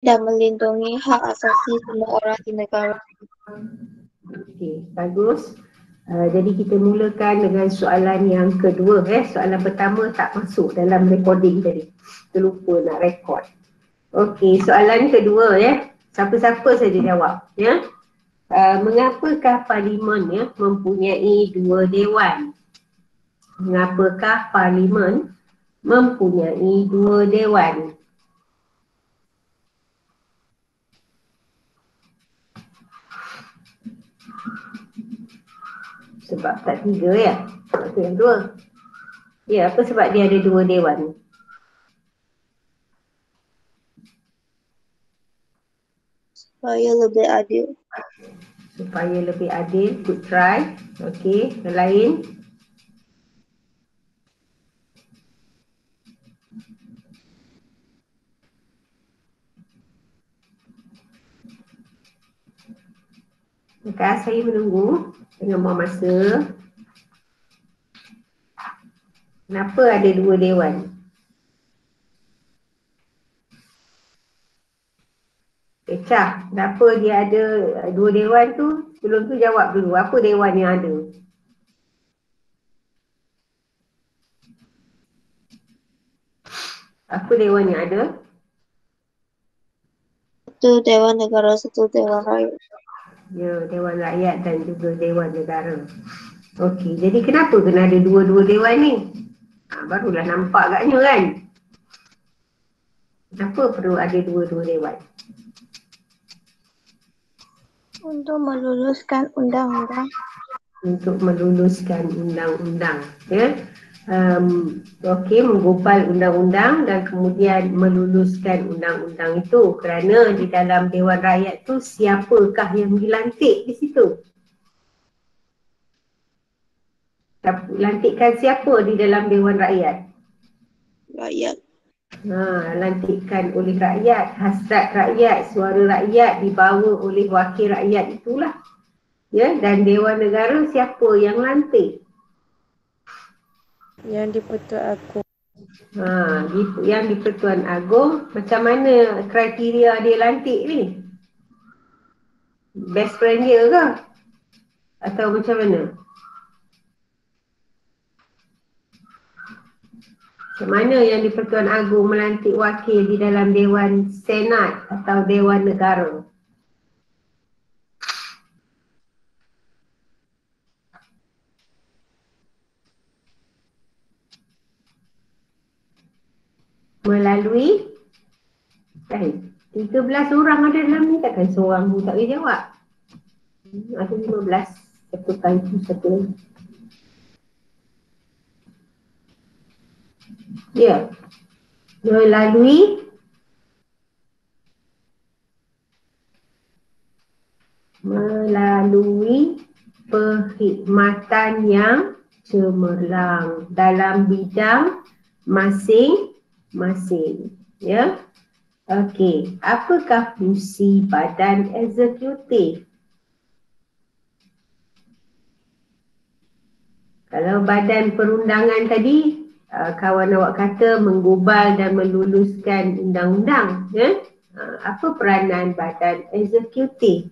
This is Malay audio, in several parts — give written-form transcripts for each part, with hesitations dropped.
dan melindungi hak asasi semua orang di negara. Okey, bagus. Jadi kita mulakan dengan soalan yang kedua. Soalan pertama tak masuk dalam recording tadi. Terlupa nak rekod. Okey, soalan kedua Siapa-siapa saja jawab mengapakah parlimen mempunyai dua dewan? Mengapakah parlimen mempunyai dua dewan? Sebab tak tiga Itu yang dua. Apa sebab dia ada dua dewan? Supaya lebih adil. Supaya lebih adil. Good try. Okey, yang lain? Maka saya menunggu dengan buang masa. Kenapa ada dua dewan? Pecah. Kenapa dia ada dua dewan tu? Sebelum tu jawab dulu. Apa dewan yang ada? Apa dewan yang ada? Satu Dewan Negara, satu Dewan Rakyat. Ya, Dewan Rakyat dan juga Dewan Negara. Okey, jadi kenapa kena ada dua-dua dewan ni? Barulah nampak agaknya kan? Kenapa perlu ada dua-dua dewan? Untuk meluluskan undang-undang. Untuk meluluskan undang-undang. Okey, menggubal undang-undang dan kemudian meluluskan undang-undang itu kerana di dalam Dewan Rakyat tu siapakah yang dilantik di situ? Lantikkan siapa di dalam Dewan Rakyat? Rakyat. Lantikkan oleh rakyat, hasrat rakyat, suara rakyat dibawa oleh wakil rakyat itulah. Dan Dewan Negara siapa yang lantik? Yang di-Pertuan Agong. Yang di-Pertuan Agong. Macam mana kriteria dia lantik ni? Best friend dia ke? Atau macam mana? Macam mana yang di-Pertuan Agong melantik wakil di dalam Dewan Senat atau Dewan Negara? Melalui 13 orang ada dalam ni, takkan seorang pun tak boleh jawab. Ada 15. Satu kali satu lagi. Melalui perkhidmatan yang cemerlang dalam bidang masing-masing. Okey, apakah fungsi badan eksekutif? Kalau badan perundangan tadi, kawan awak kata menggubal dan meluluskan undang-undang. Apa peranan badan eksekutif?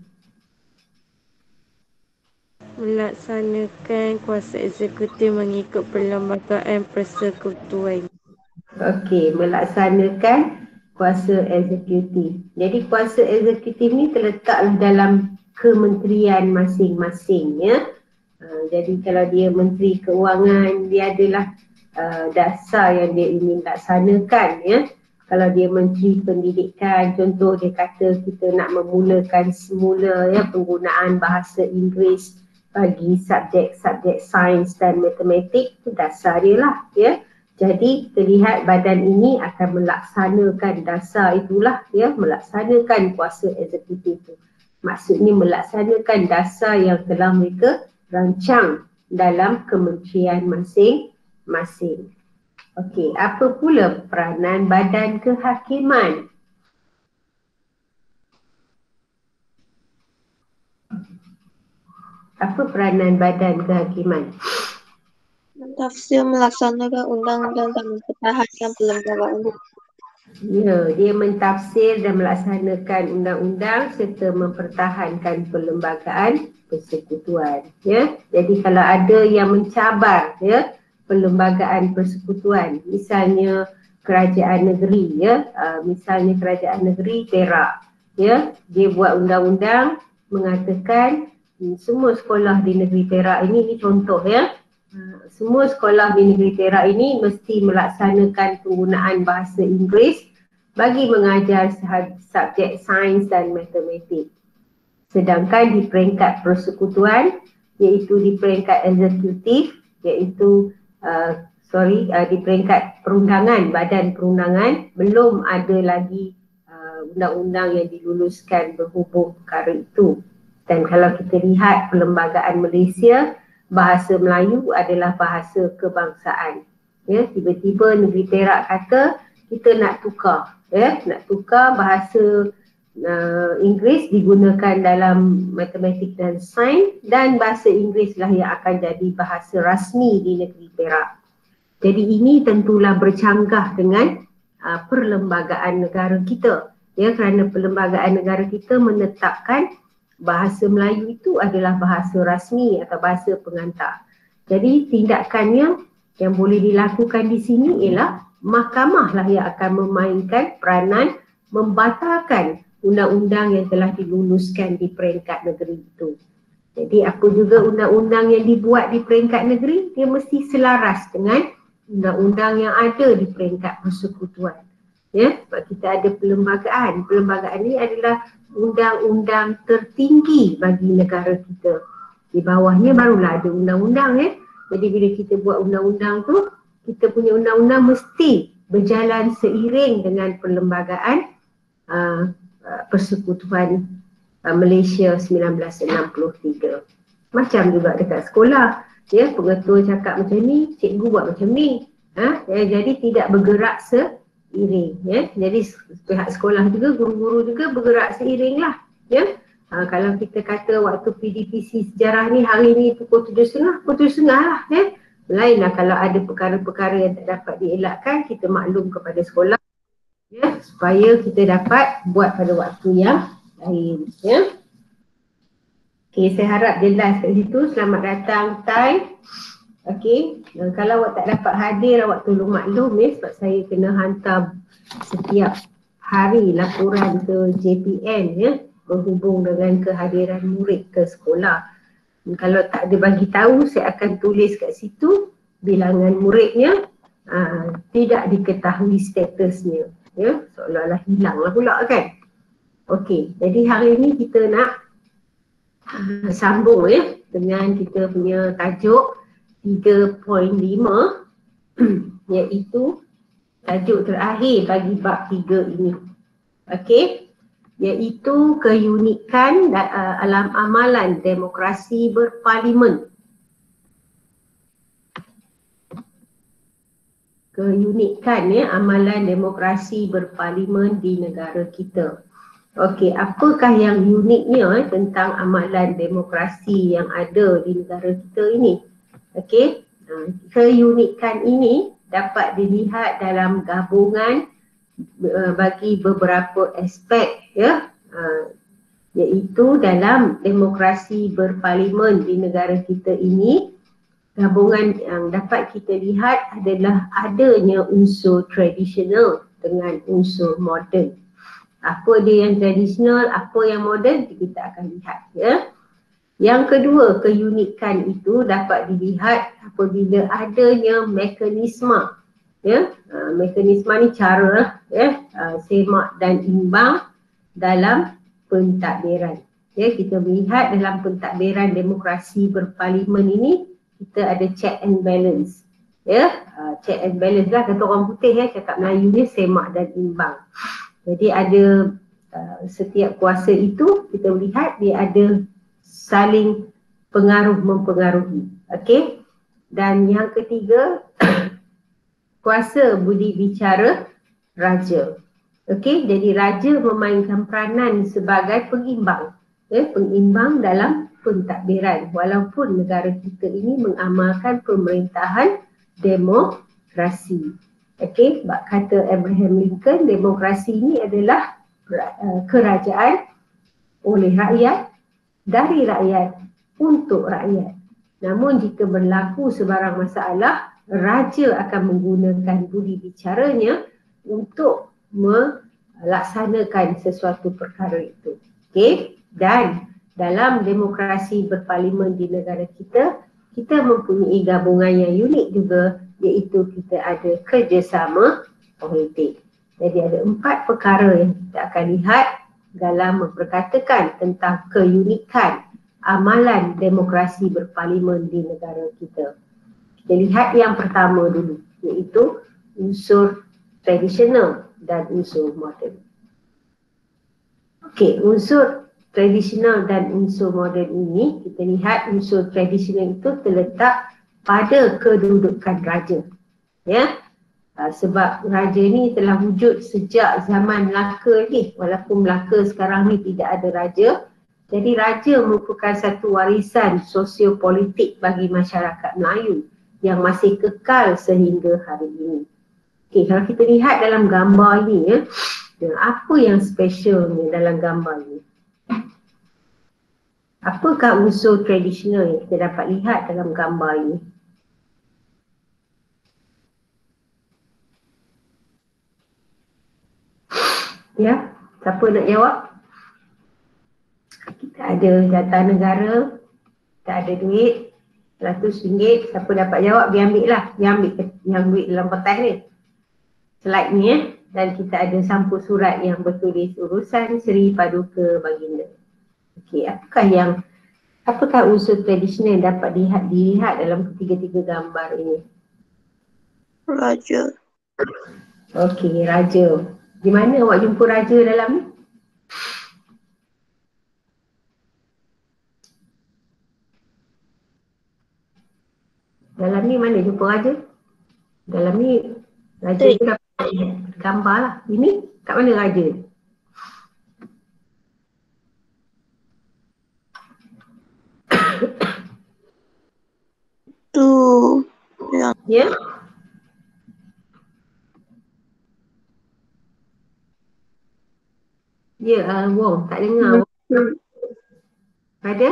Melaksanakan kuasa eksekutif mengikut perlembagaan persekutuan. Okey, melaksanakan kuasa eksekutif. Jadi kuasa eksekutif ni terletak dalam kementerian masing-masing. Jadi kalau dia Menteri Keuangan, dia adalah dasar yang dia ingin laksanakan. Kalau dia Menteri Pendidikan, contoh dia kata kita nak memulakan semula penggunaan bahasa Inggeris bagi subjek-subjek sains dan matematik, itu dasar dia lah. Jadi kita lihat badan ini akan melaksanakan dasar itulah, melaksanakan kuasa eksekutif itu. Maksudnya melaksanakan dasar yang telah mereka rancang dalam kementerian masing-masing. Okey, apa pula peranan badan kehakiman? Apa peranan badan kehakiman? Mentafsir, melaksanakan undang-undang dan mempertahankan perlembagaan. Ya, dia mentafsir dan melaksanakan undang-undang serta mempertahankan perlembagaan persekutuan. Ya, jadi kalau ada yang mencabar perlembagaan persekutuan, misalnya kerajaan negeri, misalnya kerajaan negeri Perak, dia buat undang-undang mengatakan semua sekolah di negeri Perak ini contoh semua sekolah di negeri Perak ini mesti melaksanakan penggunaan bahasa Inggeris bagi mengajar subjek sains dan matematik. Sedangkan di peringkat persekutuan, iaitu di peringkat eksekutif, iaitu di peringkat perundangan, badan perundangan, belum ada lagi undang-undang yang diluluskan berhubung perkara itu. Dan kalau kita lihat perlembagaan Malaysia, bahasa Melayu adalah bahasa kebangsaan. Ya, tiba-tiba negeri Perak kata kita nak tukar bahasa Inggeris digunakan dalam matematik dan sains, dan bahasa Inggeris lah yang akan jadi bahasa rasmi di negeri Perak. Jadi ini tentulah bercanggah dengan perlembagaan negara kita, kerana perlembagaan negara kita menetapkan bahasa Melayu itu adalah bahasa rasmi atau bahasa pengantar. Jadi tindakannya yang boleh dilakukan di sini ialah mahkamah lah yang akan memainkan peranan membatalkan undang-undang yang telah diluluskan di peringkat negeri itu. Jadi apa juga undang-undang yang dibuat di peringkat negeri, dia mesti selaras dengan undang-undang yang ada di peringkat persekutuan. Ya, sebab kita ada perlembagaan. Perlembagaan ini adalah undang-undang tertinggi bagi negara kita. Di bawahnya barulah ada undang-undang Jadi bila kita buat undang-undang tu, kita punya undang-undang mesti berjalan seiring dengan perlembagaan persekutuan Malaysia 1963. Macam juga dekat sekolah, pengetua cakap macam ni, cikgu buat macam ni. Jadi tidak bergerak seiring. Jadi pihak sekolah juga, guru-guru juga bergerak seiring lah. Kalau kita kata waktu PDPC sejarah ni hari ni pukul 7.30, pukul 7.30 lah. Lainlah kalau ada perkara-perkara yang tak dapat dielakkan, kita maklum kepada sekolah supaya kita dapat buat pada waktu yang lain. Okay, saya harap jelas kat situ. Selamat datang Tai. Okay, kalau awak tak dapat hadir, awak tolong maklum sebab saya kena hantar setiap hari laporan ke JPN berhubung dengan kehadiran murid ke sekolah. Kalau tak ada bagi tahu, saya akan tulis kat situ bilangan muridnya tidak diketahui statusnya. Seolah-olah hilang lah pula kan. Okey, jadi hari ini kita nak sambung dengan kita punya tajuk 3.5 iaitu tajuk terakhir bagi bab 3 ini. Okey, iaitu keunikan dalam amalan demokrasi berparlimen. Keunikan amalan demokrasi berparlimen di negara kita. Okey, apakah yang uniknya tentang amalan demokrasi yang ada di negara kita ini? Okey, keunikan ini dapat dilihat dalam gabungan bagi beberapa aspek iaitu dalam demokrasi berparlimen di negara kita ini. Gabungan yang dapat kita lihat adalah adanya unsur tradisional dengan unsur moden. Apa dia yang tradisional, apa yang moden, kita akan lihat Yang kedua, keunikan itu dapat dilihat apabila adanya mekanisme. Mekanisme ni cara semak dan imbang dalam pentadbiran. Kita melihat dalam pentadbiran demokrasi berparlimen ini, kita ada check and balance. Check and balance lah kata orang putih cakap Melayu ni semak dan imbang. Jadi ada setiap kuasa itu kita melihat dia ada saling pengaruh mempengaruhi. Okey. Dan yang ketiga kuasa budi bicara raja. Okey, jadi raja memainkan peranan sebagai pengimbang. Pengimbang dalam pentadbiran walaupun negara kita ini mengamalkan pemerintahan demokrasi. Okey, kata Abraham Lincoln, demokrasi ini adalah kerajaan oleh rakyat, dari rakyat, untuk rakyat. Namun jika berlaku sebarang masalah, raja akan menggunakan budi bicaranya untuk melaksanakan sesuatu perkara itu. Okey, dan dalam demokrasi berparlimen di negara kita, kita mempunyai gabungan yang unik juga, iaitu kita ada kerjasama politik. Jadi ada 4 perkara yang kita akan lihat dalam memperkatakan tentang keunikan amalan demokrasi berparlimen di negara kita. Kita lihat yang pertama dulu, iaitu unsur tradisional dan unsur moden. Okey, unsur tradisional dan unsur moden ini, kita lihat unsur tradisional itu terletak pada kedudukan raja. Ya, sebab raja ni telah wujud sejak zaman Melaka ni, walaupun Melaka sekarang ni tidak ada raja. Jadi raja merupakan satu warisan sosiopolitik bagi masyarakat Melayu yang masih kekal sehingga hari ini. Okey, kalau kita lihat dalam gambar ini ya, apa yang specialnya dalam gambar ini? Apakah unsur tradisional yang kita dapat lihat dalam gambar ini? Ya, siapa nak jawab? Kita ada jatah negara, kita ada duit RM100, siapa dapat jawab dia ambil lah, dia ambil yang duit dalam kotak ni, slide ni ya. Dan kita ada sampul surat yang bertulis urusan Seri Paduka Baginda. Okey, apakah unsur tradisional yang dapat dilihat dalam ketiga-tiga gambar ini? Raja. Okey, raja. Di mana awak jumpa raja dalam ni? Dalam ni mana jumpa raja? Dalam ni raja tu dapat gambar lah. Ini kat mana raja? Tu yang Ya? Ya, Wong tak dengar. Pada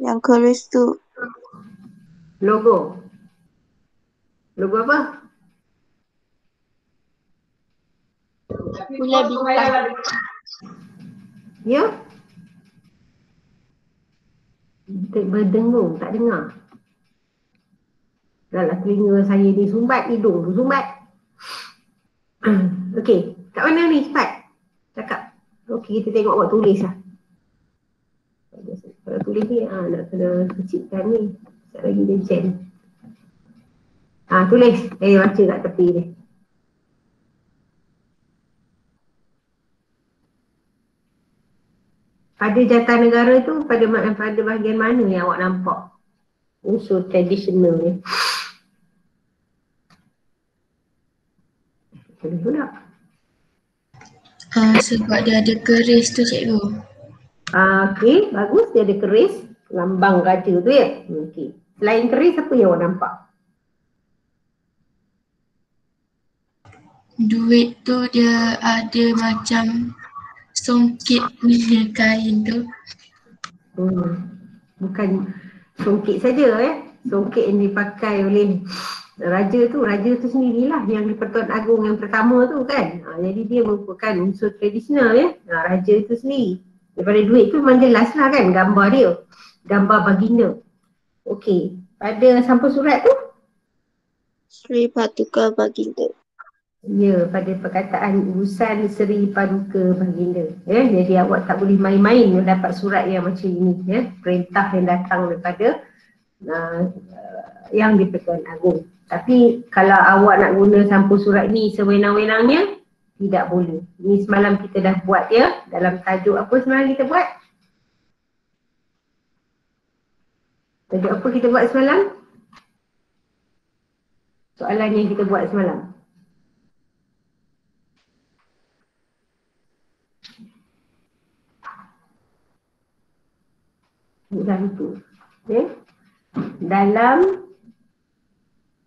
yang keris tu. logo. Logo apa? Bulan bintang. Ya? Berdengung, tak dengar. Dah lah telinga saya ni sumbat, hidung tu sumbat. Okey, kat mana ni cepat? Cakap. Okey, kita tengok awak tulis lah. Kalau tulis ni, nak kena kecilkan ni. Sekejap lagi dia jam. Tulis. Baca kat tepi ni. Pada jatah negara tu, pada bahagian mana yang awak nampak unsur tradisional ni? Tulis pula. Sebab dia ada keris tu cikgu. Okey, bagus. Dia ada keris, lambang raja tu ya. Okey. Selain keris, apa yang awak nampak? Duit tu dia ada macam songkit punya kain tu. Bukan songkit saja ya. Songkit yang dipakai oleh raja tu sendirilah yang di Pertuan Agong yang pertama tu kan. Jadi dia merupakan unsur tradisional ya. Raja tu sendiri. Daripada duit tu memang jelas lah kan gambar dia. Gambar baginda. Okey. Pada sampul surat tu? Seri Paduka Baginda. Ya, pada perkataan urusan Seri Paduka Baginda. Ya, jadi awak tak boleh main-main mendapat surat yang macam ini. Ya, perintah yang datang daripada yang di Pertuan Agong. Tapi kalau awak nak guna sampul surat ni sewenang-wenangnya, tidak boleh. Ini semalam kita dah buat ya. Dalam tajuk apa semalam kita buat? Tajuk apa kita buat semalam? Soalan yang kita buat semalam. Dah lupa. Okay. Dalam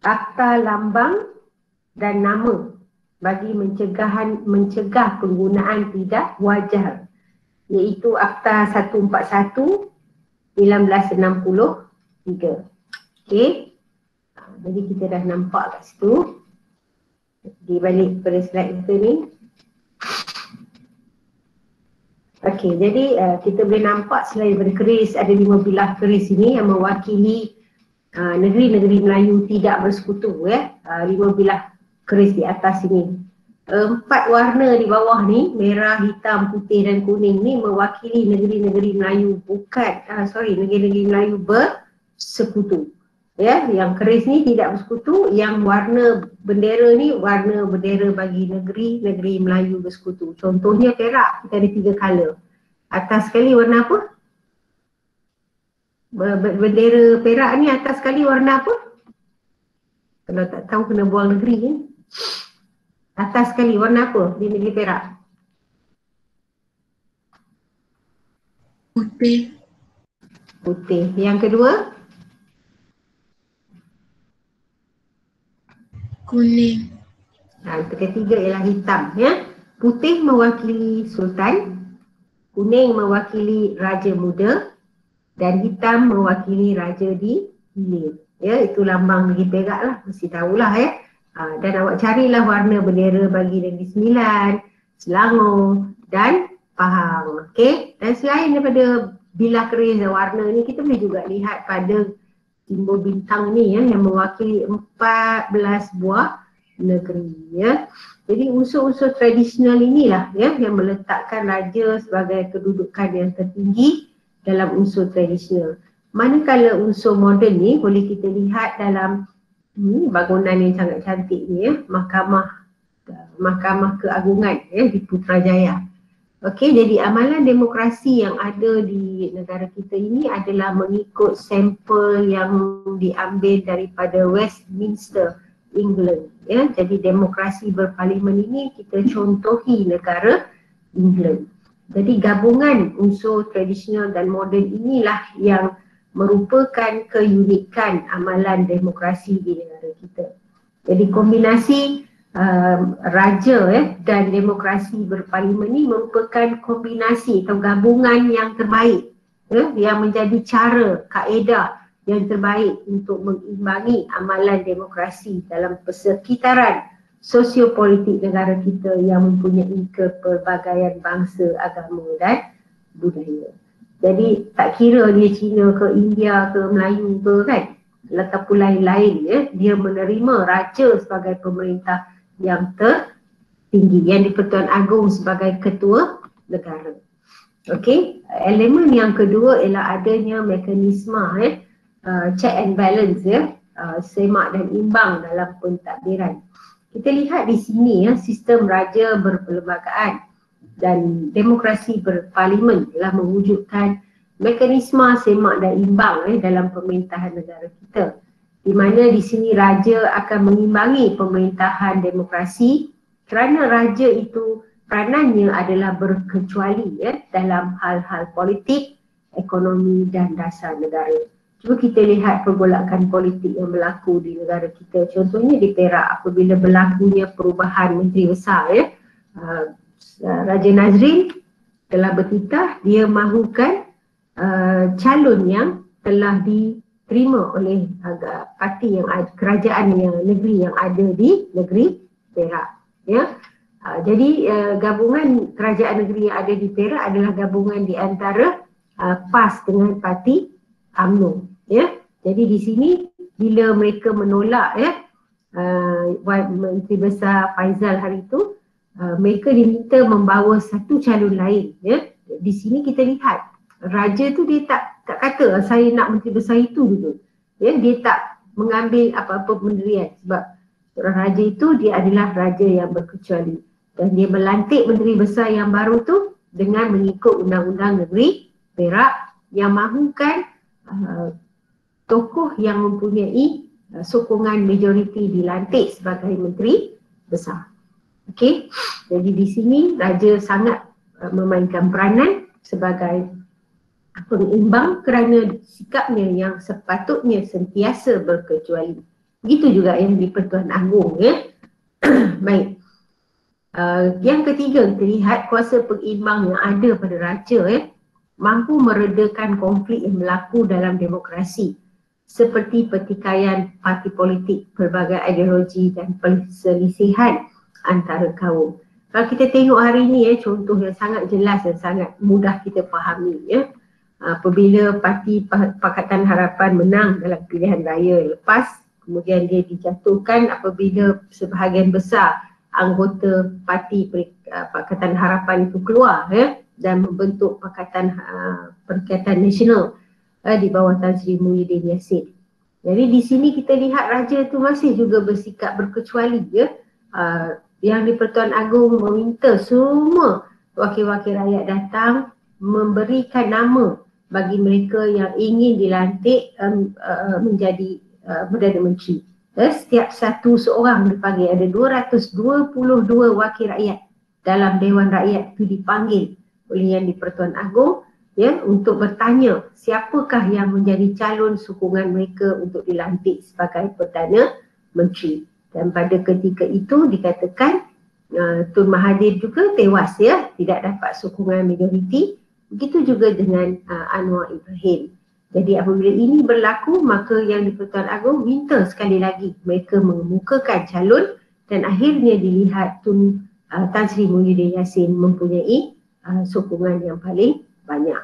Akta Lambang dan nama bagi mencegah penggunaan tidak wajar, iaitu Akta 141 1963. Okey. Jadi kita dah nampak kat situ. Di balik pada slide kita ni. Okey, jadi kita boleh nampak selain daripada keris, ada 5 bilah keris ini yang mewakili negeri-negeri Melayu tidak bersekutu, ya. 5 bilah keris di atas ini. 4 warna di bawah ni, merah, hitam, putih dan kuning ni mewakili negeri-negeri Melayu negeri-negeri Melayu bersekutu. Ya, yang keris ni tidak bersekutu, yang warna bendera ni warna bendera bagi negeri-negeri Melayu bersekutu. Contohnya Perak, kita ada 3 color. Atas sekali warna apa? Bendera Perak ni atas sekali warna apa? Kalau tak tahu kena buang negeri ni. Atas sekali warna apa di negeri Perak? Putih. Putih. Yang kedua? Kuning. Ketiga ialah hitam, ya. Putih mewakili sultan, kuning mewakili raja muda dan hitam mewakili raja di hilir. Ya, itu lambang negeri Perak lah, mesti tahulah, ya. Dan awak carilah warna bendera bagi Negeri Sembilan, Selangor dan Pahang. Okey. Dan selain daripada bilah keris dan warna ni, kita boleh juga lihat pada simbol bintang ni, ya, yang mewakili 14 buah negeri, ya. Jadi unsur-unsur tradisional inilah, ya, yang meletakkan raja sebagai kedudukan yang tertinggi dalam unsur tradisional. Manakala unsur moden ni boleh kita lihat dalam bangunan yang sangat cantik ni, ya, Mahkamah Keagungan, ya, di Putrajaya. Okey, jadi amalan demokrasi yang ada di negara kita ini adalah mengikut sampel yang diambil daripada Westminster, England, ya. Jadi demokrasi berparlimen ini kita contohi negara England. Jadi gabungan unsur tradisional dan moden inilah yang merupakan keunikan amalan demokrasi di negara kita. Jadi kombinasi raja, dan demokrasi berparlimen ini merupakan kombinasi atau gabungan yang terbaik, yang menjadi cara, kaedah yang terbaik untuk mengimbangi amalan demokrasi dalam persekitaran sosiopolitik negara kita yang mempunyai kepelbagaian bangsa, agama dan budaya. Jadi tak kira dia Cina ke India ke Melayu ke, kan, ataupun lain-lain, ya, dia menerima raja sebagai pemerintah yang tertinggi, yang di-Pertuan Agong sebagai ketua negara. Okey, elemen yang kedua ialah adanya mekanisme, check and balance, ya, semak dan imbang dalam pentadbiran. Kita lihat di sini, ya, sistem raja berperlembagaan dan demokrasi berparlimen telah mewujudkan mekanisme semak dan imbang, dalam pemerintahan negara kita, di mana di sini raja akan mengimbangi pemerintahan demokrasi kerana raja itu peranannya adalah berkecuali, ya, dalam hal-hal politik, ekonomi dan dasar negara. Cuba kita lihat pergolakan politik yang berlaku di negara kita. Contohnya di Perak, apabila berlakunya perubahan menteri besar, ya, Raja Nazrin telah bertitah dia mahukan calon yang telah diterima oleh parti yang ada, kerajaan yang negeri yang ada di negeri Perak, ya. Jadi gabungan kerajaan negeri yang ada di Perak adalah gabungan di antara PAS dengan parti UMNO, ya. Jadi di sini bila mereka menolak, ya, Menteri Besar Faizal hari itu, mereka diminta membawa satu calon lain, ya. Di sini kita lihat raja tu dia tak kata saya nak menteri besar itu dulu, ya. Dia tak mengambil apa-apa pendirian sebab seorang raja itu dia adalah raja yang berkecuali dan dia melantik menteri besar yang baru tu dengan mengikut undang-undang negeri Perak yang mahukan tokoh yang mempunyai sokongan majoriti dilantik sebagai menteri besar. Okey, jadi di sini raja sangat memainkan peranan sebagai pengimbang kerana sikapnya yang sepatutnya sentiasa berkecuali. Begitu juga yang di Pertuan Agong, ya. Baik. Yang ketiga, kita lihat kuasa pengimbang yang ada pada raja mampu meredakan konflik yang berlaku dalam demokrasi seperti pertikaian parti politik, pelbagai ideologi dan perselisihan antara kaum. Kalau kita tengok hari ini contoh yang sangat jelas dan sangat mudah kita fahami apabila parti Pakatan Harapan menang dalam pilihan raya lepas, kemudian dia dijatuhkan apabila sebahagian besar anggota parti Pakatan Harapan itu keluar dan membentuk Perikatan Nasional di bawah Tan Sri Muhyiddin Yassin. Jadi di sini kita lihat raja itu masih juga bersikap berkecuali yang di-Pertuan Agong meminta semua wakil-wakil rakyat datang memberikan nama bagi mereka yang ingin dilantik menjadi Perdana Menteri. Setiap satu seorang dipanggil, ada 222 wakil rakyat dalam Dewan Rakyat itu dipanggil oleh Yang di-Pertuan Agong untuk bertanya siapakah yang menjadi calon sokongan mereka untuk dilantik sebagai Perdana Menteri. Dan pada ketika itu dikatakan Tun Mahathir juga tewas tidak dapat sokongan majoriti. Begitu juga dengan Anwar Ibrahim. Jadi apabila ini berlaku, maka Yang di-Pertuan Agong minta sekali lagi mereka mengemukakan calon dan akhirnya dilihat Tan Sri Muhyiddin Yassin mempunyai sokongan yang paling banyak.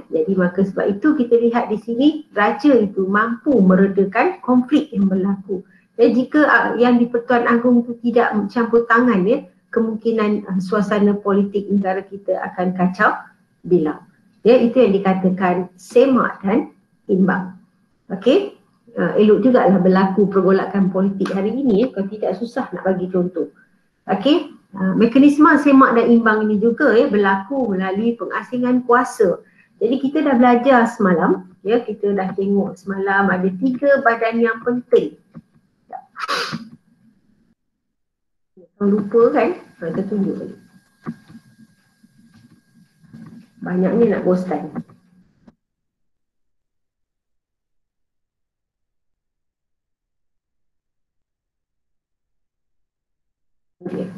Jadi maka sebab itu kita lihat di sini raja itu mampu meredakan konflik yang berlaku. Dan jika Yang di-Pertuan Agong itu tidak mencampur tangan kemungkinan suasana politik negara kita akan kacau bilau. Itu yang dikatakan semak dan imbang. Okey, elok jugalah berlaku pergolakan politik hari ini kalau tidak susah nak bagi contoh. Okey, mekanisme semak dan imbang ini juga berlaku melalui pengasingan kuasa. Jadi kita dah belajar semalam, kita dah tengok semalam ada 3 badan yang penting. Jangan lupa kan, kita tunjuk lagi. Banyaknya nak bosan. Okay.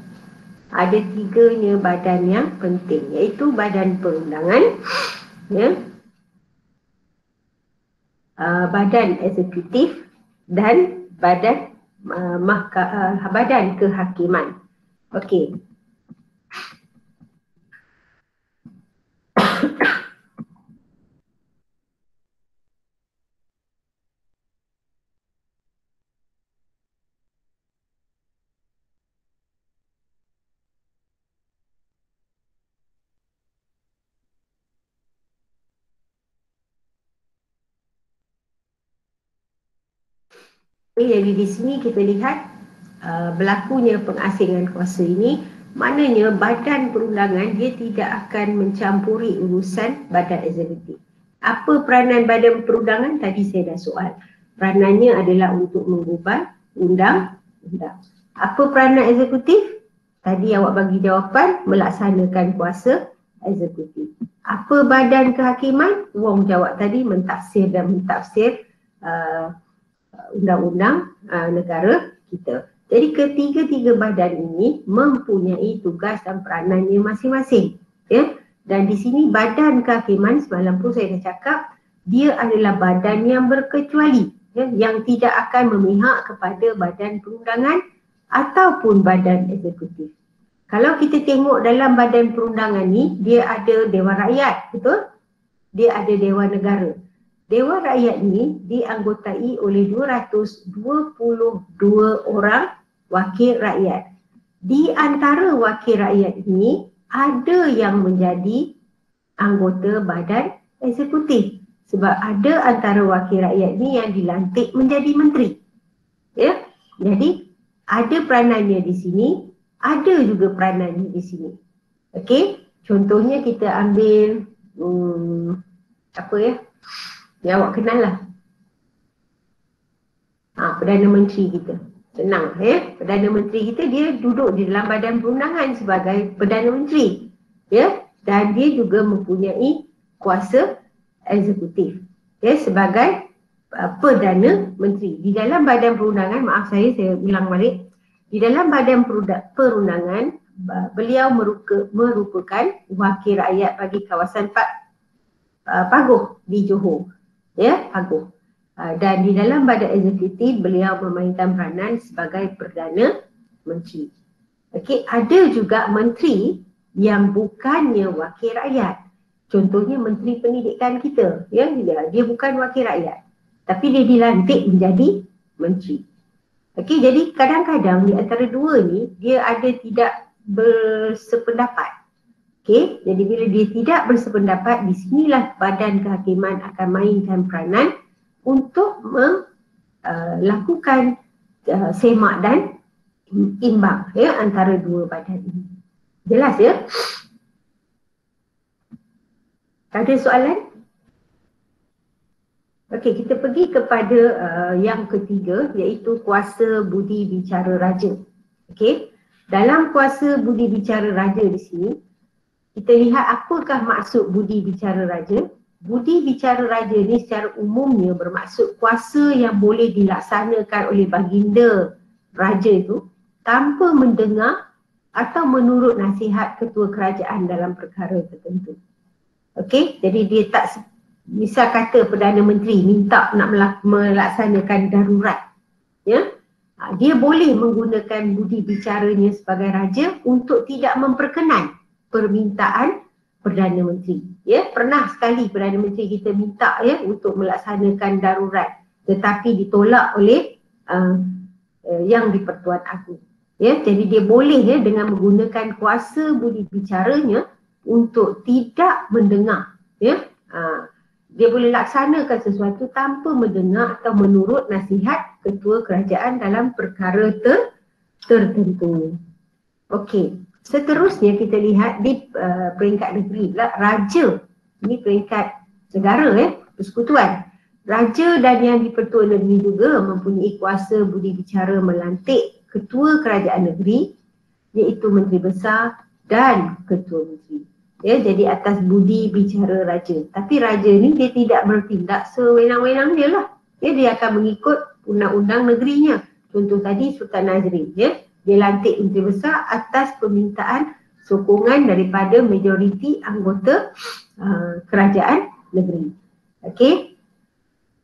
Ada 3 badan yang penting, iaitu badan perundangan, badan eksekutif dan badan badan kehakiman. Okey. Jadi di sini kita lihat berlakunya pengasingan kuasa ini, maknanya badan perundangan dia tidak akan mencampuri urusan badan eksekutif. Apa peranan badan perundangan? Tadi saya dah soal. Peranannya adalah untuk mengubah undang-undang. Apa peranan eksekutif? Tadi awak bagi jawapan, melaksanakan kuasa eksekutif. Apa badan kehakiman? Wong jawab tadi, mentafsir dan mentafsir undang-undang negara kita. Jadi ketiga-tiga badan ini mempunyai tugas dan peranannya masing-masing. Dan di sini badan kehakiman, semalam pun saya dah cakap, dia adalah badan yang berkecuali, yang tidak akan memihak kepada badan perundangan ataupun badan eksekutif. Kalau kita tengok dalam badan perundangan ni, dia ada Dewan Rakyat, betul? Dia ada Dewan Negara. Dewan Rakyat ni dianggotai oleh 222 orang wakil rakyat. Di antara wakil rakyat ini ada yang menjadi anggota badan eksekutif. Sebab ada antara wakil rakyat ni yang dilantik menjadi menteri. Jadi ada peranannya di sini, ada juga peranannya di sini. Okey, contohnya kita ambil yang awak kenal lah. Perdana Menteri kita. Senang Perdana Menteri kita dia duduk di dalam badan perundangan sebagai Perdana Menteri. Dan dia juga mempunyai kuasa eksekutif. Sebagai Perdana Menteri. Di dalam badan perundangan, maaf saya ulang balik. Di dalam badan perundangan, beliau merupakan wakil rakyat bagi kawasan Paguh di Johor. Ya, Paguh. Dan di dalam badan eksekutif, beliau memainkan peranan sebagai Perdana Menteri. Okey, ada juga menteri yang bukannya wakil rakyat. Contohnya Menteri Pendidikan kita, ya, dia bukan wakil rakyat, tapi dia dilantik menjadi menteri. Okey, jadi kadang-kadang di antara dua ni dia ada tidak bersependapat. Okey, jadi bila dia tidak bersependapat, di sinilah Badan Kehakiman akan mainkan peranan untuk melakukan semak dan imbang, ya, antara dua badan ini. Jelas, ya? Ada soalan? Okey, kita pergi kepada yang ketiga, iaitu kuasa budi bicara raja. Okey, dalam kuasa budi bicara raja di sini, kita lihat apakah maksud budi bicara raja. Budi bicara raja ni secara umumnya bermaksud kuasa yang boleh dilaksanakan oleh baginda raja itu tanpa mendengar atau menurut nasihat ketua kerajaan dalam perkara tertentu. Okey, jadi dia tak, misal kata Perdana Menteri minta nak melaksanakan darurat, ya, dia boleh menggunakan budi bicaranya sebagai raja untuk tidak memperkenan permintaan Perdana Menteri. Ya, pernah sekali Perdana Menteri kita minta, ya, untuk melaksanakan darurat, tetapi ditolak oleh yang di-Pertuan Agong. Ya, jadi dia boleh, ya, dengan menggunakan kuasa budi bicaranya untuk tidak mendengar, ya. Dia boleh laksanakan sesuatu tanpa mendengar atau menurut nasihat ketua kerajaan dalam perkara tertentu. Okey, seterusnya kita lihat di peringkat negeri pula, raja. Ini peringkat negara, persekutuan. Raja dan yang di-Pertuan Negeri juga mempunyai kuasa budi bicara melantik ketua kerajaan negeri, iaitu Menteri Besar dan Ketua Menteri. Ya, jadi atas budi bicara raja. Tapi raja ni dia tidak bertindak sewenang-wenang dia lah. Ya, dia akan mengikut undang-undang negerinya. Contoh tadi Sultan Nazrin, ya, dia lantik Menteri Besar atas permintaan sokongan daripada majoriti anggota kerajaan negeri. Okey.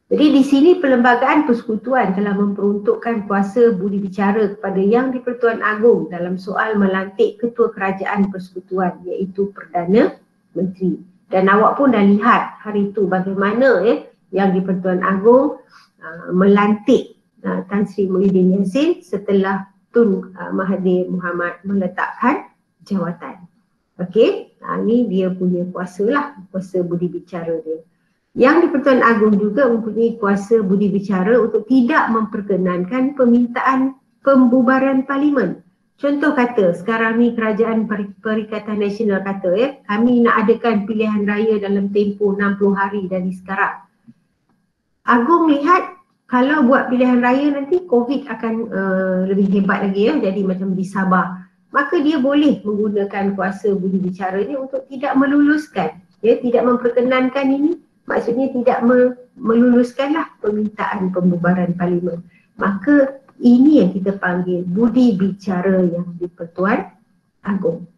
Jadi di sini Perlembagaan Persekutuan telah memperuntukkan kuasa budi bicara kepada Yang di-Pertuan Agong dalam soal melantik ketua kerajaan persekutuan, iaitu Perdana Menteri. Dan awak pun dah lihat hari itu bagaimana, ya, Yang di-Pertuan Agong melantik Tan Sri Muhyiddin Yassin setelah Tun Mahathir Mohamad meletakkan jawatan. Okey, ini dia punya kuasa lah, kuasa budi bicara dia. Yang di-Pertuan Agong juga mempunyai kuasa budi bicara untuk tidak memperkenankan permintaan pembubaran parlimen. Contoh kata, sekarang ni Kerajaan Perikatan Nasional kata, ya, kami nak adakan pilihan raya dalam tempoh 60 hari dari sekarang. Agong lihat kalau buat pilihan raya nanti COVID akan lebih hebat lagi, ya, jadi macam di Sabah. Maka dia boleh menggunakan kuasa budi bicaranya untuk tidak meluluskan, ya, tidak memperkenankan ini. Maksudnya tidak meluluskanlah permintaan pembubaran parlimen. Maka ini yang kita panggil budi bicara Yang di-Pertuan Agong.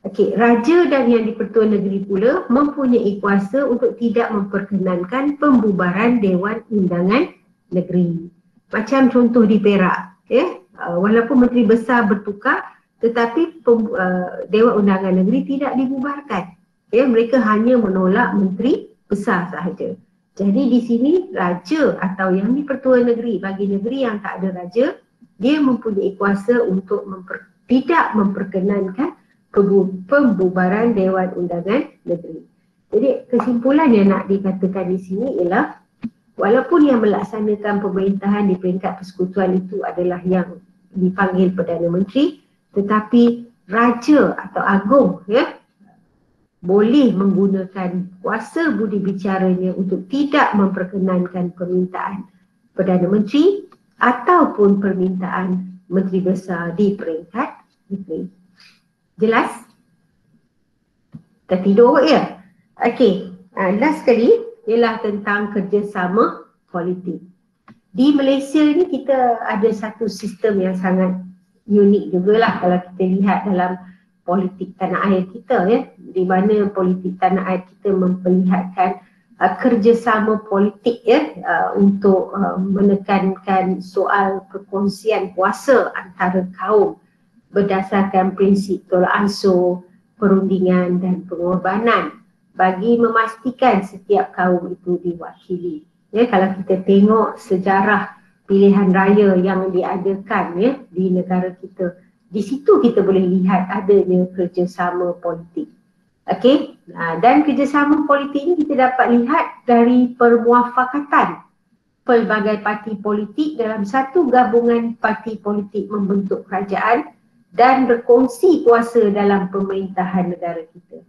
Okey, raja dan Yang di-Pertuan Negeri pula mempunyai kuasa untuk tidak memperkenankan pembubaran Dewan Undangan Negeri. Macam contoh di Perak, ya, walaupun Menteri Besar bertukar, tetapi Dewan Undangan Negeri tidak dibubarkan. Ya, mereka hanya menolak Menteri Besar sahaja. Jadi di sini raja atau Yang di-Pertuan Negeri, bagi negeri yang tak ada raja, dia mempunyai kuasa untuk tidak memperkenankan pembubaran Dewan Undangan Negeri. Jadi kesimpulan yang nak dikatakan di sini ialah walaupun yang melaksanakan pemerintahan di peringkat persekutuan itu adalah yang dipanggil Perdana Menteri, tetapi raja atau Agong, ya, boleh menggunakan kuasa budi bicaranya untuk tidak memperkenankan permintaan Perdana Menteri ataupun permintaan Menteri Besar di peringkat negeri. Jelas? Tertidur, ya? Okey, last sekali ialah tentang kerjasama politik. Di Malaysia ni kita ada satu sistem yang sangat unik jugalah kalau kita lihat dalam politik tanah air kita, ya, di mana politik tanah air kita memperlihatkan kerjasama politik, ya, untuk menekankan soal perkongsian kuasa antara kaum berdasarkan prinsip tolak ansur, perundingan dan pengorbanan bagi memastikan setiap kaum itu diwakili. Ya, kalau kita tengok sejarah pilihan raya yang diadakan, ya, di negara kita, di situ kita boleh lihat adanya kerjasama politik. Okey, dan kerjasama politik ini kita dapat lihat dari permuafakatan pelbagai parti politik dalam satu gabungan parti politik membentuk kerajaan dan berkongsi kuasa dalam pemerintahan negara kita.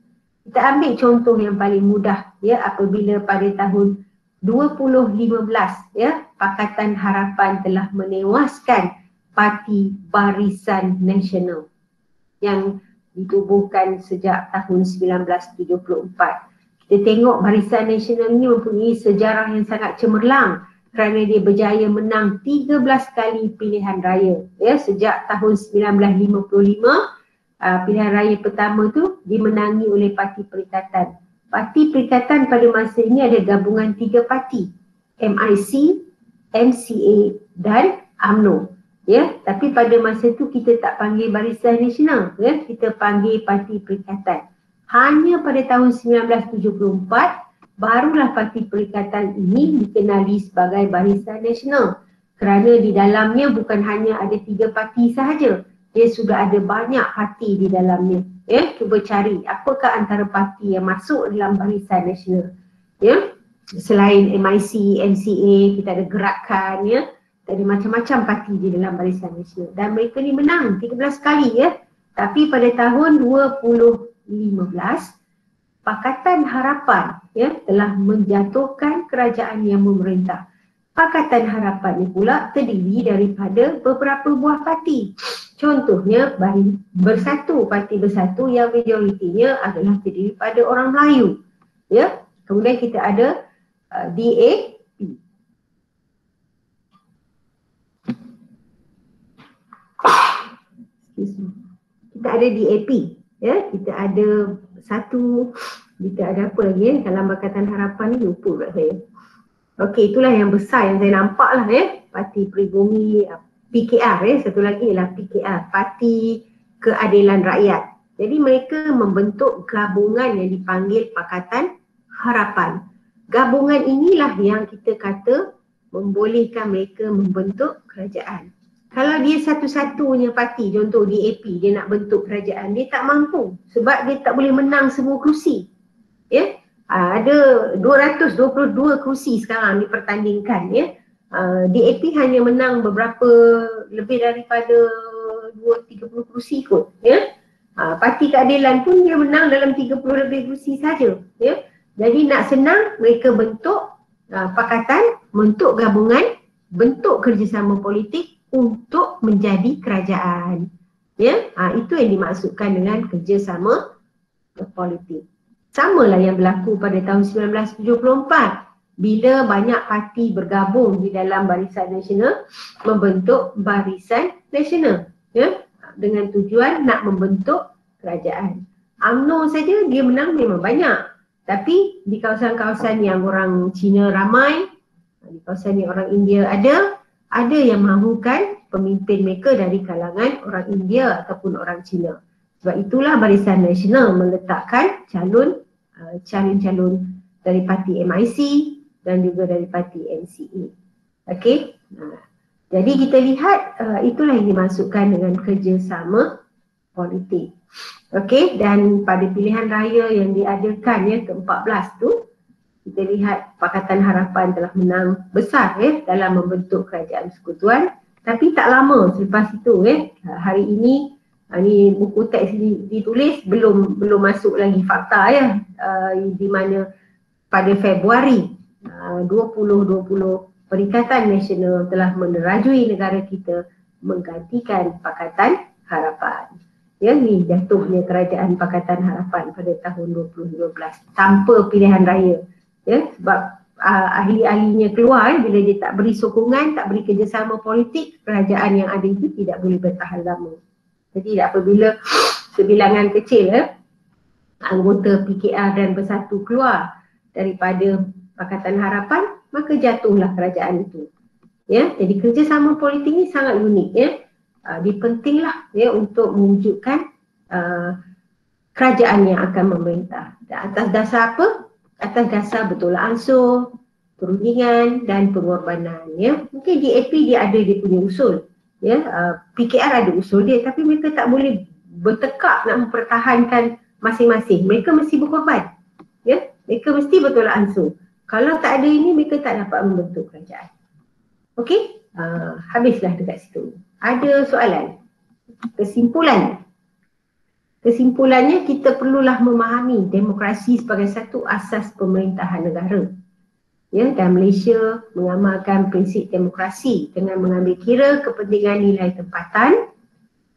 Kita ambil contoh yang paling mudah, ya, apabila pada tahun 2015, ya, Pakatan Harapan telah menewaskan Parti Barisan Nasional yang ditubuhkan sejak tahun 1974. Kita tengok Barisan Nasional ini mempunyai sejarah yang sangat cemerlang kerana dia berjaya menang 13 kali pilihan raya, ya, sejak tahun 1955. Pilihan raya pertama tu dimenangi oleh Parti Perikatan. Parti Perikatan pada masa ini ada gabungan 3 parti, MIC, MCA dan UMNO. Ya, tapi pada masa itu kita tak panggil Barisan Nasional, ya, kita panggil Parti Perikatan. Hanya pada tahun 1974 barulah Parti Perikatan ini dikenali sebagai Barisan Nasional, kerana di dalamnya bukan hanya ada 3 parti sahaja, dia sudah ada banyak parti di dalamnya. Ya, cuba cari apakah antara parti yang masuk dalam Barisan Nasional. Ya, selain MIC, MCA, kita ada Gerakan, ya, ada macam-macam parti di dalam Barisan Nasional, dan mereka ni menang 13 kali, ya. Tapi pada tahun 2015 Pakatan Harapan, ya, telah menjatuhkan kerajaan yang memerintah. Pakatan Harapan ni pula terdiri daripada beberapa buah parti. Contohnya Bersatu, Parti Bersatu yang majoritinya adalah terdiri pada orang Melayu, ya. Kemudian kita ada DAP. Kita ada DAP, ya. Kita ada kita ada apa lagi, ya, dalam Pakatan Harapan ni, lupa pula saya. Okey, itulah yang besar yang saya nampak lah, ya. Parti Pribumi, PKR, ya, satu lagi ialah PKR, Parti Keadilan Rakyat. Jadi mereka membentuk gabungan yang dipanggil Pakatan Harapan. Gabungan inilah yang kita kata membolehkan mereka membentuk kerajaan. Kalau dia satu-satunya parti, contoh DAP, dia nak bentuk kerajaan, dia tak mampu sebab dia tak boleh menang semua kerusi. Ya, ada 222 kerusi sekarang dipertandingkan, ya. DAP hanya menang beberapa, lebih daripada 30 kerusi kot, ya. Parti Keadilan pun dia menang dalam 30 lebih kerusi saja, ya. Jadi nak senang mereka bentuk pakatan, bentuk gabungan, bentuk kerjasama politik untuk menjadi kerajaan, ya. Itu yang dimaksudkan dengan kerjasama politik. Samalah yang berlaku pada tahun 1974 bila banyak parti bergabung di dalam Barisan Nasional membentuk Barisan Nasional, ya, dengan tujuan nak membentuk kerajaan. UMNO saja dia menang memang banyak, tapi di kawasan-kawasan yang orang Cina ramai, di kawasan yang orang India ada yang mahukan pemimpin mereka dari kalangan orang India ataupun orang Cina. Sebab itulah Barisan Nasional meletakkan calon-calon dari parti MIC dan juga dari parti MCA. Okey. Jadi kita lihat itulah yang dimasukkan dengan kerjasama politik. Okey, dan pada pilihan raya yang diadakan, ya, ke-14 tu, kita lihat Pakatan Harapan telah menang besar, ya, dalam membentuk kerajaan persekutuan. Tapi tak lama selepas itu, ya, hari ini ni buku teks ditulis belum masuk lagi fakta, ya, di mana pada Februari 2020 Perikatan Nasional telah menerajui negara kita menggantikan Pakatan Harapan. Ya, ni jatuhnya kerajaan Pakatan Harapan pada tahun 2012 tanpa pilihan raya, ya, sebab ahli-ahlinya keluar, bila dia tak beri sokongan, tak beri kerjasama politik, kerajaan yang ada itu tidak boleh bertahan lama. Jadi apabila sebilangan kecil anggota PKR dan Bersatu keluar daripada Pakatan Harapan, maka jatuhlah kerajaan itu. Ya, jadi kerjasama politik ini sangat unik ya. Dia pentinglah ya untuk mewujudkan kerajaan yang akan memerintah. Dan atas dasar apa? Atas dasar betul ansur, perundingan dan pengorbanan ya. Mungkin DAP dia ada dia punya usul. Ya, PKR ada usul dia, tapi mereka tak boleh bertekak nak mempertahankan masing-masing. Mereka mesti berkorban. Ya, mereka mesti betul ansur. Kalau tak ada ini, mereka tak dapat membentuk kerajaan. Okey, habislah dekat situ. Ada soalan? Kesimpulan. Kesimpulannya, kita perlulah memahami demokrasi sebagai satu asas pemerintahan negara. Ya, dan Malaysia mengamalkan prinsip demokrasi dengan mengambil kira kepentingan nilai tempatan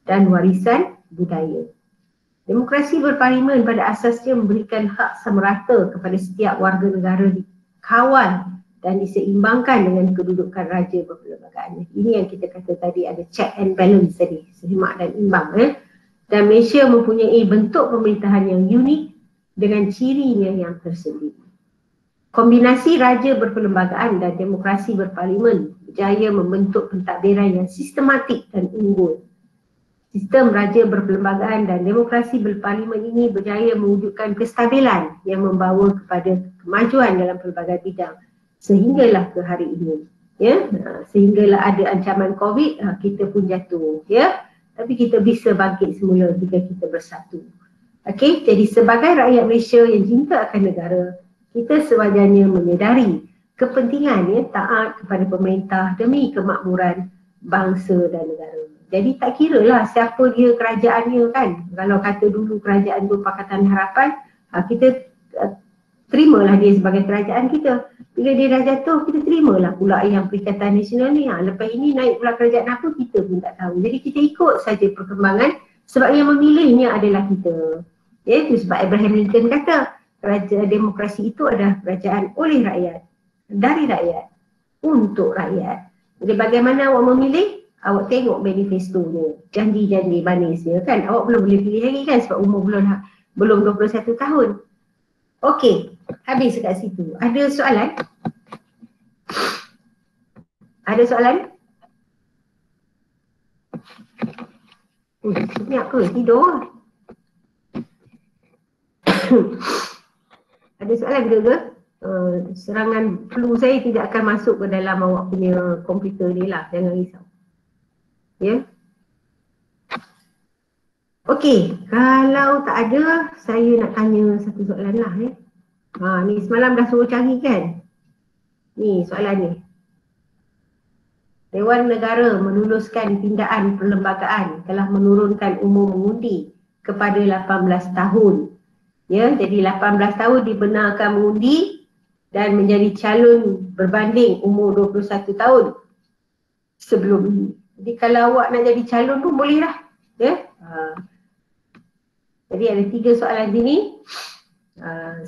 dan warisan budaya. Demokrasi berparlimen pada asasnya memberikan hak samarata kepada setiap warga negara dikawal dan diseimbangkan dengan kedudukan raja berperlembagaan. Ini yang kita kata tadi, ada check and balance tadi, seimbang dan imbang. Dan Malaysia mempunyai bentuk pemerintahan yang unik dengan cirinya yang tersendiri. Kombinasi raja berperlembagaan dan demokrasi berparlimen berjaya membentuk pentadbiran yang sistematik dan unggul. Sistem raja berperlembagaan dan demokrasi berparlimen ini berjaya mewujudkan kestabilan yang membawa kepada kemajuan dalam pelbagai bidang sehinggalah ke hari ini. Ya, sehinggalah ada ancaman COVID, kita pun jatuh. Ya, tapi kita bisa bangkit semula jika kita bersatu. Okey, jadi sebagai rakyat Malaysia yang cinta akan negara, kita sewajarnya menyedari kepentingan taat kepada pemerintah demi kemakmuran bangsa dan negara. Jadi tak kira lah siapa dia kerajaannya kan. Kalau kata dulu kerajaan tu Pakatan Harapan, kita terimalah dia sebagai kerajaan kita. Bila dia dah jatuh, kita terimalah pula yang Perikatan Nasional ni. Lepas ini naik pula kerajaan apa, kita pun tak tahu. Jadi kita ikut saja perkembangan sebab yang memilihnya adalah kita. Ya, itu sebab Abraham Lincoln kata, kerajaan demokrasi itu adalah kerajaan oleh rakyat, dari rakyat, untuk rakyat. Jadi bagaimana awak memilih? Awak tengok manifestonya, janji-janji manisnya kan. Awak belum boleh pilih lagi kan sebab umur belum 21 tahun. Okey, habis kat situ. Ada soalan? Ada soalan? Senyap ke? Tidur? Ada soalan ke? Serangan flu saya tidak akan masuk ke dalam awak punya komputer ni lah. Jangan risau. Ya. Okey, kalau tak ada, saya nak tanya satu soalan lah. Ni semalam dah suruh cari kan? Ni soalan ni. Dewan Negara meluluskan pindaan perlembagaan telah menurunkan umur mengundi kepada 18 tahun. Ya, jadi 18 tahun dibenarkan mengundi dan menjadi calon berbanding umur 21 tahun sebelum ini. Jadi kalau awak nak jadi calon pun boleh lah. Ya. Jadi ada 3 soalan sini.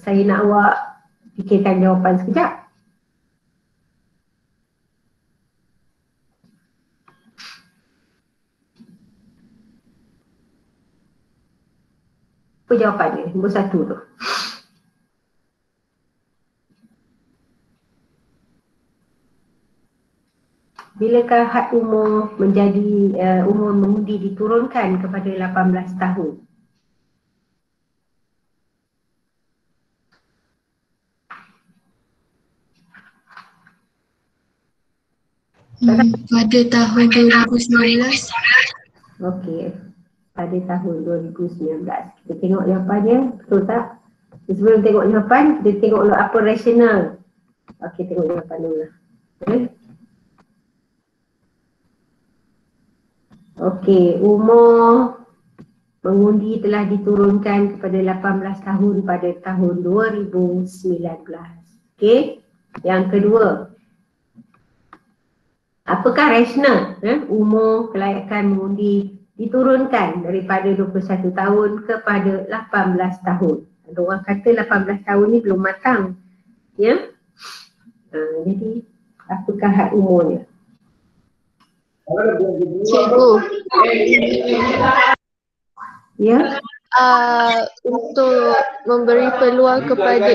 Saya nak awak fikirkan jawapan sekejap. Apa jawapannya? Nombor 1 tu. Bilakah had umur menjadi umur mengundi diturunkan kepada 18 tahun? Pada tahun 2019. Okey, pada tahun 2019. Kita tengok jawapannya, betul tak? Sebelum tengok jawapan, kita tengok dulu apa rasional. Okey, tengok jawapan dulu lah. Okey, umur mengundi telah diturunkan kepada 18 tahun pada tahun 2019. Okey, yang kedua. Apakah rasional umur kelayakan mengundi diturunkan daripada 21 tahun kepada 18 tahun? Ada orang kata 18 tahun ni belum matang. Ya. Jadi apakah hak umumnya? Cikgu, Ya, untuk memberi peluang kepada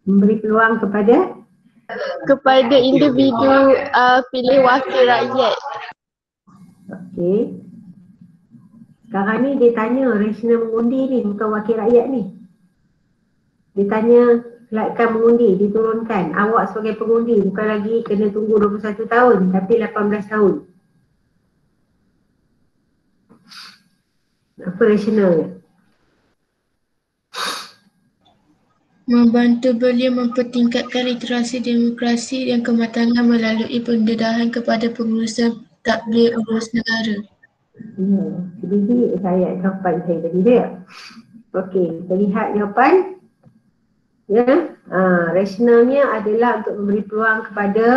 memberi peluang kepada individu pilih wakil rakyat. okey. Sekarang ni dia tanya rasional mengundi ni, bukan wakil rakyat ni. Dia tanya kelakkan mengundi, diturunkan. Awak sebagai pengundi bukan lagi kena tunggu 21 tahun tapi 18 tahun. Apa rasionalnya? Membantu belia mempertingkatkan literasi demokrasi dan kematangan melalui pendedahan kepada pengurusan tadbir urus negara. Ya, sedikit saya jawapan saya tadi dia. Okey, kita lihat jawapan. Ya, rasionalnya adalah untuk memberi peluang kepada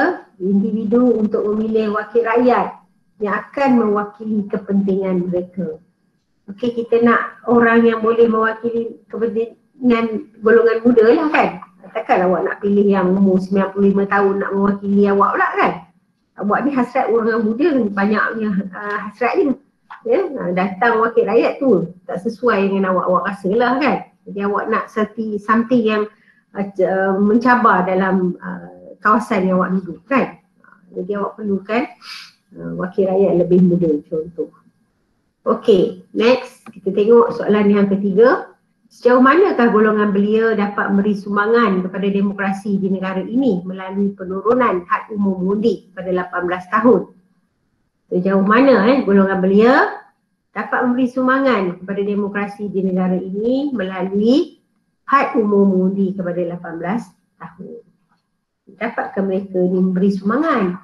individu untuk memilih wakil rakyat yang akan mewakili kepentingan mereka. Okey, kita nak orang yang boleh mewakili kepentingan golongan muda lah kan. Takkan awak nak pilih yang umur 95 tahun nak mewakili awak pula kan. Awak ni hasrat orang muda, banyaknya hasratnya. Ya, datang wakil rakyat tu tak sesuai dengan awak rasa lah kan. Jadi awak nak something yang mencabar dalam kawasan yang awak duduk kan. Jadi awak perlukan wakil rakyat lebih muda contoh. Okey, next kita tengok soalan yang ketiga. Sejauh manakah golongan belia dapat memberi sumbangan kepada demokrasi di negara ini melalui penurunan had umur mengundi pada 18 tahun? Sejauh mana golongan belia dapat memberi sumbangan kepada demokrasi di negara ini melalui had umur mengundi kepada 18 tahun. Dapatkah mereka ni memberi sumbangan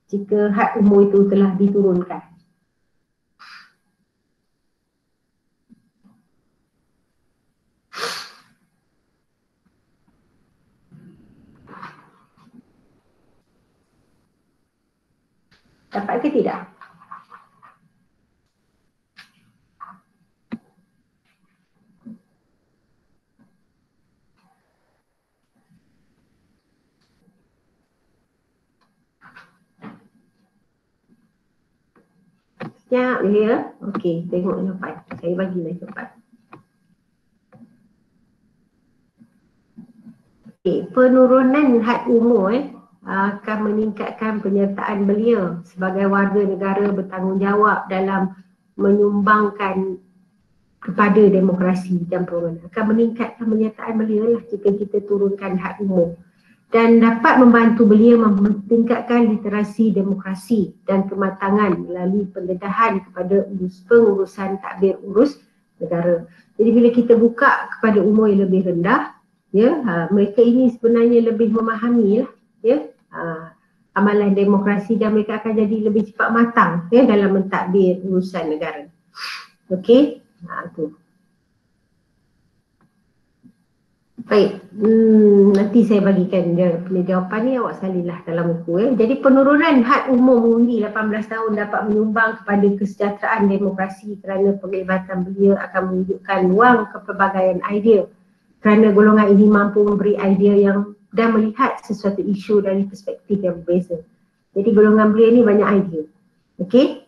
jika had umur itu telah diturunkan? Dapat ke tidak? Sekejap dia. Okey, tengok jawapan. Saya bagilah jawapan. Okey, penurunan had umur akan meningkatkan penyertaan belia sebagai warga negara bertanggungjawab dalam menyumbangkan kepada demokrasi dan perlawanan. Akan meningkatkan penyertaan belia lah jika kita turunkan had umur. Dan dapat membantu belia meningkatkan literasi demokrasi dan kematangan melalui pendedahan kepada pengurusan tadbir urus negara. Jadi bila kita buka kepada umur yang lebih rendah, mereka ini sebenarnya lebih memahami lah, amalan demokrasi dan mereka akan jadi lebih cepat matang dalam mentadbir urusan negara. Okey, tu. Baik, nanti saya bagikan dia punya jawapan ni, awak salilah dalam buku. Jadi penurunan had umur mengundi 18 tahun dapat menyumbang kepada kesejahteraan demokrasi kerana penglibatan belia akan menunjukkan ruang kepelbagaian idea kerana golongan ini mampu memberi idea yang dan melihat sesuatu isu dari perspektif yang berbeza. Jadi golongan belia ni banyak idea. Okey?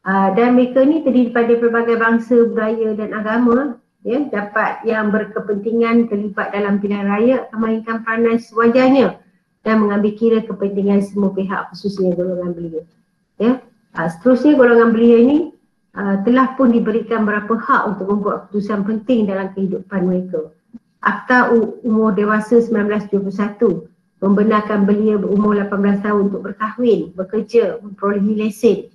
Dan mereka ni terdiri daripada pelbagai bangsa, budaya dan agama, dapat yang berkepentingan terlibat dalam pilihan raya akan mainkan peranan sewajarnya dan mengambil kira kepentingan semua pihak khususnya golongan belia. Seterusnya golongan belia ini telah pun diberikan beberapa hak untuk membuat keputusan penting dalam kehidupan mereka. Akta Umur Dewasa 1971 membenarkan belia berumur 18 tahun untuk berkahwin, bekerja, memperolehi lesen,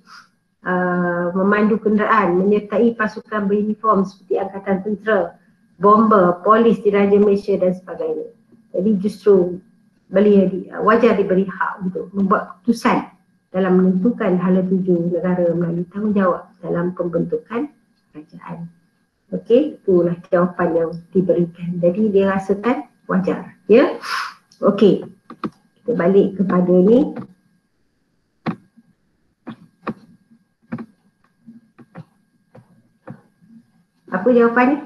memandu kenderaan, menyertai pasukan beruniform seperti Angkatan Tentera, bomber, polis di Raja Malaysia dan sebagainya. Jadi justru belia wajar diberi hak untuk membuat keputusan dalam menentukan hala tuju negara melalui tanggungjawab dalam pembentukan kerajaan. Okey, itulah jawapan yang diberikan. Jadi dia rasakan wajar. Okey, kita balik kepada ni. Apa jawapan ni?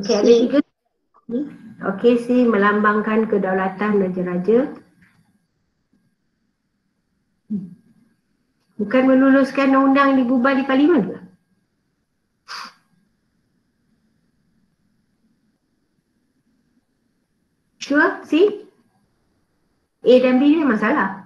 Okey, ada 3. Okey, C melambangkan kedaulatan raja-raja. Bukan meluluskan undang-undang dibubar di parlimen ke? Sure, C? A dan B ni masalah.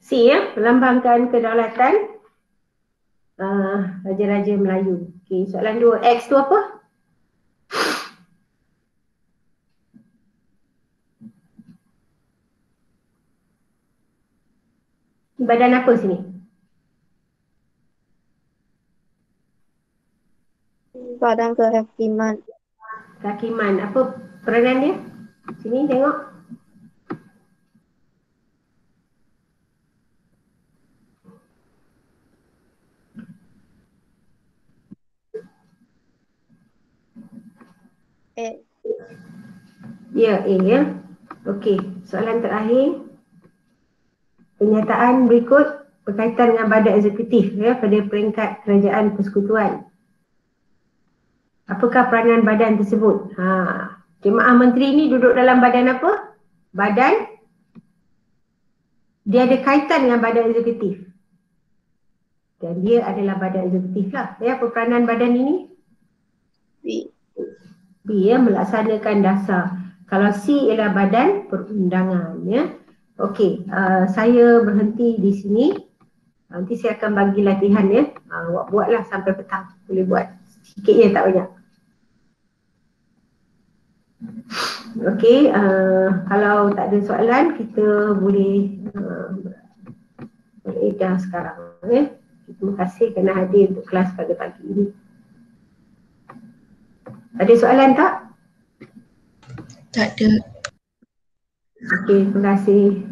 C ya, melambangkan kedaulatan Raja-Raja Melayu. Okey, soalan 2. X tu apa? Badan apa sini? Badan Kehakiman. Kehakiman. Apa peranan dia? Sini tengok. A. Ya, A ya. Okey, soalan terakhir. Pernyataan berikut berkaitan dengan badan eksekutif ya pada peringkat kerajaan persekutuan. Apakah peranan badan tersebut? Jemaah menteri ni duduk dalam badan apa? Badan dia ada kaitan dengan badan eksekutif. Dan dia adalah badan eksekutif lah. Ya, apa peranan badan ini? B. B ya, melaksanakan dasar. Kalau C ialah badan perundangan ya. Okey, saya berhenti di sini. Nanti saya akan bagi latihan ya. Awak buatlah sampai petang. Boleh buat. Sikit je, tak banyak. Okey, kalau tak ada soalan, kita boleh beredah sekarang ya. Terima kasih kerana hadir untuk kelas pada pagi ini. Ada soalan tak? Tak ada. Okey, terima kasih.